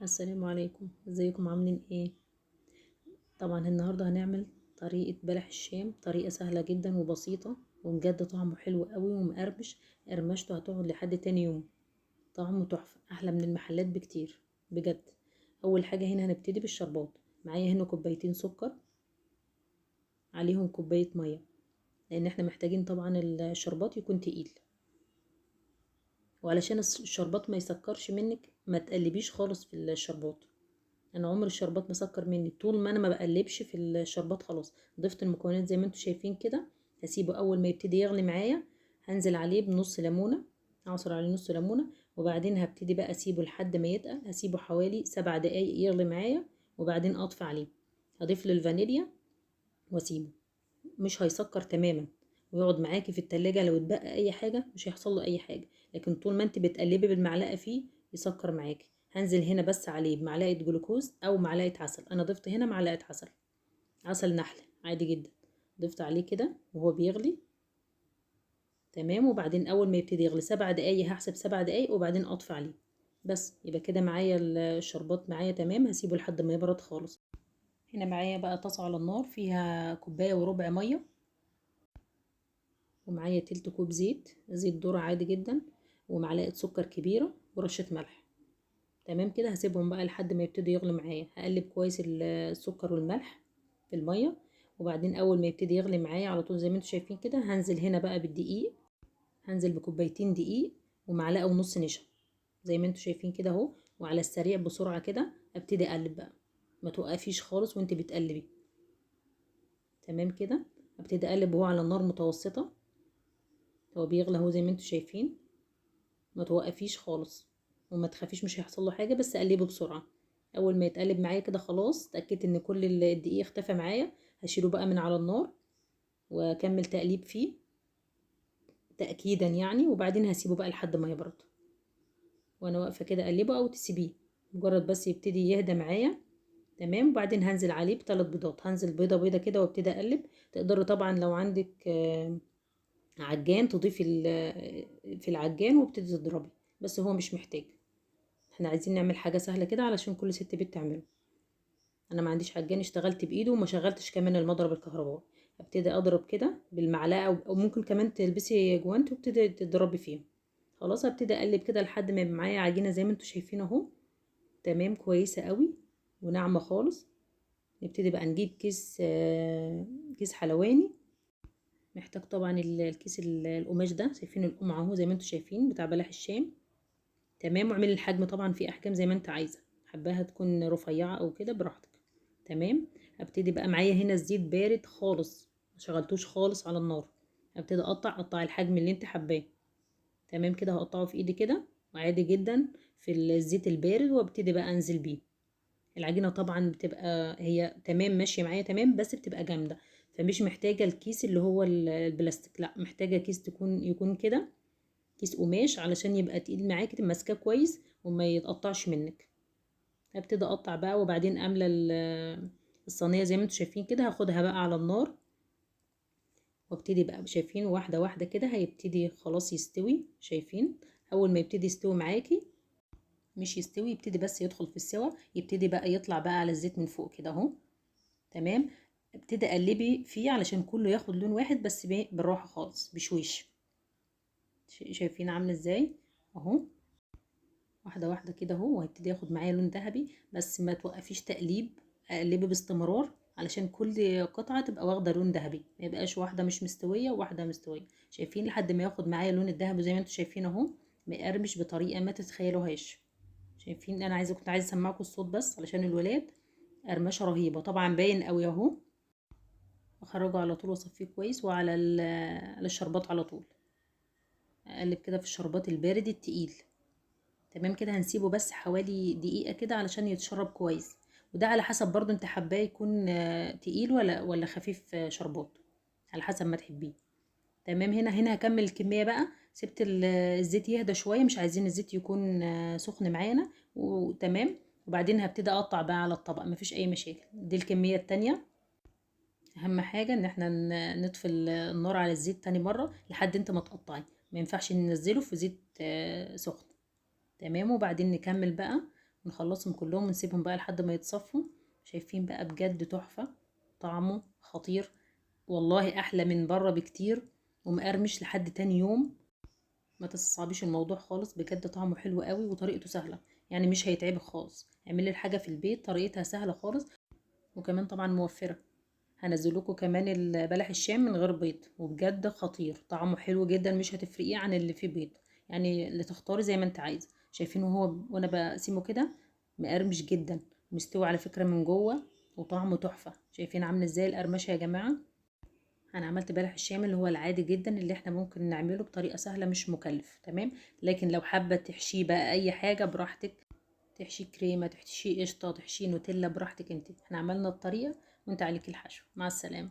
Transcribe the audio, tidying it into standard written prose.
السلام عليكم، ازيكم عاملين ايه؟ طبعا النهارده هنعمل طريقه بلح الشام، طريقه سهله جدا وبسيطه وبجد طعمه حلو قوي ومقرمش. قرمشته هتقعد لحد تاني يوم. طعمه تحفه، احلى من المحلات بكتير بجد. اول حاجه هنا هنبتدي بالشربات. معايا هنا كوبايتين سكر، عليهم كوبايه ميه، لان احنا محتاجين طبعا الشربات يكون تقيل. وعلشان الشربات ما يسكرش منك ما تقلبيش خالص في الشربات. انا عمر الشربات مسكر مني طول ما انا ما بقلبش في الشربات. خلاص ضفت المكونات زي ما انتم شايفين كده. هسيبه اول ما يبتدي يغلي معايا، هنزل عليه بنص ليمونه، اعصر عليه نص ليمونه. وبعدين هبتدي بقى اسيبه لحد ما يتقل، هسيبه حوالي 7 دقايق يغلي معايا، وبعدين اطفي عليه. هضيف له الفانيليا واسيبه. مش هيسكر تماما، ويقعد معاكي في التلاجة. لو اتبقى اي حاجة مش هيحصل له اي حاجة، لكن طول ما انت بتقلبي بالمعلقة فيه يسكر معاكي. هنزل هنا بس عليه بمعلقة جلوكوز او معلقة عسل. انا ضفت هنا معلقة عسل، عسل نحل عادي جدا. ضفت عليه كده وهو بيغلي. تمام. وبعدين اول ما يبتدي يغلي 7 دقايق، هحسب 7 دقايق وبعدين اطفي عليه. بس يبقى كده معايا الشربات معايا تمام. هسيبه لحد ما يبرد خالص. هنا معايا بقى طاسة على النار فيها كوباية وربع مية، ومعايا تلت كوب زيت ذرة عادي جدا، ومعلقة سكر كبيرة ورشة ملح. تمام كده. هسيبهم بقى لحد ما يبتدي يغلي معايا. هقلب كويس السكر والملح في المية. وبعدين اول ما يبتدي يغلي معايا على طول زي ما انتم شايفين كده، هنزل هنا بقى بالدقيق. هنزل بكوبايتين دقيق ومعلقة ونص نشا زي ما انتم شايفين كده اهو. وعلى السريع بسرعة كده ابتدي اقلب بقى، ما توقفيش خالص وانت بتقلبي. تمام كده. ابتدي اقلب وهو على النار متوسطة. هو بيغلى اهو زي ما انتم شايفين. ما توقفيش خالص وما تخافيش، مش هيحصل له حاجه، بس قلبه بسرعه. اول ما يتقلب معايا كده خلاص اتاكدت ان كل الدقيق اختفى معايا. هشيله بقى من على النار واكمل تقليب فيه تاكيدا يعني. وبعدين هسيبه بقى لحد ما يبرد وانا واقفه كده اقلبه، او تسيبيه مجرد بس يبتدي يهدى معايا. تمام. وبعدين هنزل عليه ب3 بيضات. هنزل بيضه بيضه كده وابتدي اقلب. تقدري طبعا لو عندك عجان تضيفي في العجان وابتدي تضربي، بس هو مش محتاج. احنا عايزين نعمل حاجة سهلة كده علشان كل ست بيت تعمله. انا ما عنديش عجان، اشتغلت بايده وما شغلتش كمان المضرب الكهربائي. ابتدي اضرب كده بالمعلقة، او ممكن كمان تلبسي جوانت وابتدي تضربي فيه. خلاص ابتدي اقلب كده لحد ما يبقى معايا عجينة زي ما انتوا شايفين اهو. تمام كويسة قوي وناعمة خالص. نبتدي بقى نجيب كيس حلواني. محتاج طبعا الكيس القماش ده. شايفين القمع اهو زي ما انتوا شايفين بتاع بلح الشام. تمام. واعملي الحجم طبعا في احجام زي ما انت عايزه، حباها تكون رفيعه او كده براحتك. تمام. ابتدي بقى معايا هنا الزيت بارد خالص، ما شغلتوش خالص على النار. ابتدي اقطع الحجم اللي انت حباه. تمام كده. هقطعه في ايدي كده وعادي جدا في الزيت البارد، وابتدي بقى انزل بيه. العجينه طبعا بتبقى هي تمام ماشيه معايا تمام، بس بتبقى جامده. فمش محتاجه الكيس اللي هو البلاستيك، لا محتاجه كيس يكون كده، كيس قماش، علشان يبقى تقيل معاكي تبقى ماسكاه كويس وما يتقطعش منك. هبتدي اقطع بقى وبعدين املى الصينيه زي ما انتم شايفين كده. هاخدها بقى على النار وابتدي بقى شايفين واحده واحده كده هيبتدي خلاص يستوي. شايفين اول ما يبتدي يستوي معاكي، مش يستوي، يبتدي بس يدخل في السوا، يبتدي بقى يطلع بقى على الزيت من فوق كده اهو. تمام. ابتدي اقلبي فيه علشان كله ياخد لون واحد، بس بالراحه خالص بشويش. شايفين عامله ازاي اهو. واحده واحده كده اهو، وهيبتدي ياخد معايا لون ذهبي. بس ما توقفيش تقليب، اقلبي باستمرار علشان كل قطعه تبقى واخده لون ذهبي، ما يبقاش واحده مش مستويه وواحده مستويه. شايفين لحد ما ياخد معايا لون الذهبي زي ما انتم شايفين اهو. ما يقرمش بطريقه ما تتخيلوهاش. شايفين انا كنت عايزه اسمعكم الصوت بس علشان الولاد. قرمشه رهيبه طبعا باين قوي اهو. اخرجه على طول واصفيه كويس، وعلى على الشربات على طول. اقلب كده في الشربات البارد التقيل. تمام كده. هنسيبه بس حوالي دقيقة كده علشان يتشرب كويس. وده على حسب برضو انت حباه يكون تقيل ولا خفيف شربات، على حسب ما تحبيه. تمام. هنا هكمل الكمية بقى. سبت الزيت يهدى شوية، مش عايزين الزيت يكون سخن معانا. وتمام. وبعدين هبتدي اقطع بقى على الطبق، مفيش اي مشاكل. دي الكمية التانية. اهم حاجة ان احنا نطفي النار على الزيت تاني مرة لحد انت ما تقطعي. ما ينفعش ننزله في زيت سخن. تمام. وبعدين نكمل بقى ونخلصهم كلهم ونسيبهم بقى لحد ما يتصفوا. شايفين بقى بجد تحفة، طعمه خطير والله، احلى من بره بكتير، ومقرمش لحد تاني يوم. ما تستصعبيش الموضوع خالص، بجد طعمه حلو قوي وطريقته سهله، يعني مش هيتعبك خالص. اعملي الحاجه في البيت، طريقتها سهله خالص، وكمان طبعا موفره. هنزلكوا كمان بلح الشام من غير بيض، وبجد خطير، طعمه حلو جدا، مش هتفرقيه عن اللي فيه بيض. يعني اللي تختاري زي ما انت عايزه. شايفينه هو وانا بقسمه كده مقرمش جدا، مستوي على فكره من جوه، وطعمه تحفه. شايفين عامل ازاي القرمشه يا جماعه؟ انا عملت بلح الشام اللي هو العادي جدا، اللي احنا ممكن نعمله بطريقه سهله مش مكلف، تمام. لكن لو حابه تحشيه بقى اي حاجه براحتك، تحشيه كريمه، تحشيه قشطه، تحشيه نوتيلا، براحتك انت. احنا عملنا الطريقه وانت عليك الحشو. مع السلامه.